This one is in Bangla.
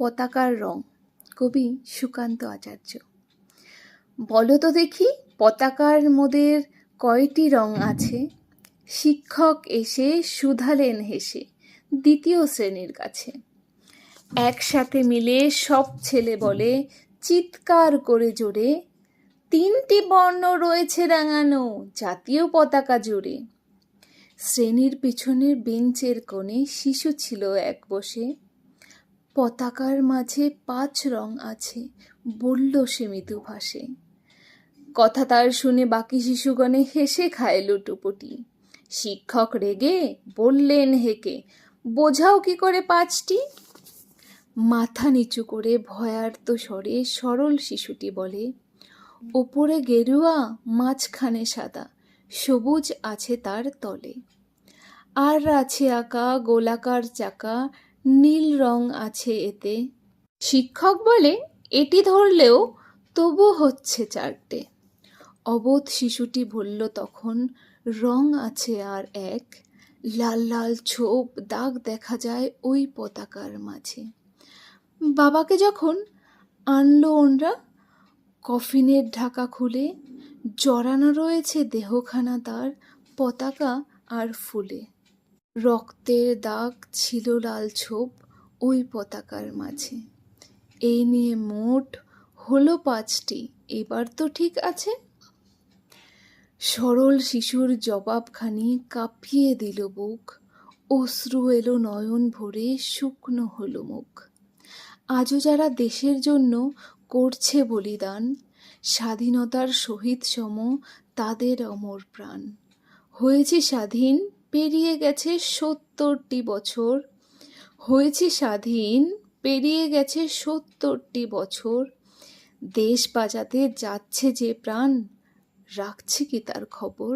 পতাকার রং, কবি সুকান্ত আচার্য। বলো তো দেখি পতাকার মোদের কয়টি রং আছে? শিক্ষক এসে শুধালেন হেসে দ্বিতীয় শ্রেণীর কাছে। একসাথে মিলে সব ছেলে বলে চিৎকার করে জোরে, তিনটি বর্ণ রয়েছে রাঙানো জাতীয় পতাকা জুড়ে। শ্রেণীর পিছনের বেঞ্চের কোণে শিশু ছিল এক বসে। পতাকার মাঝে 5 রং আছে, বলল সে মৃদু ভাষে। কথা তার শুনে বাকি শিশুগণে হেসে খায় লুটোপুটি। শিক্ষক রেগে বললেন হেকে, বোঝাও কি করে 5টি? মাথা নিচু করে ভয়ার্ত স্বরে সরল শিশুটি বলে, ওপরে গেরুয়া মাঝখানে সাদা, সবুজ আছে তার তলে। আর আছে আঁকা গোলাকার চাকা, নীল রং আছে এতে। শিক্ষক বলে, এটি ধরলেও তবু হচ্ছে 4টে। অবোধ শিশুটি বলল তখন, রং আছে আর এক, লাল লাল ছোপ দাগ দেখা যায় ওই পতাকার মাঝে। বাবাকে যখন আনলো ওনরা, কফিনের ঢাকা খুলে জড়ানো রয়েছে দেহখানা তার পতাকা আর ফুলে। রক্তের দাগ ছিল লাল ছোপ ওই পতাকার মাঝে। এই নিয়ে মোট হলো 5টি, এবার তো ঠিক আছে? সরল শিশুর জবাবখানি কাঁপিয়ে দিল বুক, অশ্রু এলো নয়ন ভরে শুকনো হলো মুখ। আজও যারা দেশের জন্য করছে বলিদান, স্বাধীনতার শহীদ সম তাদের অমর প্রাণ। হয়েছে স্বাধীন, পেরিয়ে গেছে 70টি বছর। হয়েছে স্বাধীন, পেরিয়ে গেছে 70টি বছর। দেশ বাঁচাতে যাচ্ছে যে প্রাণ, রাখছে কি তার খবর?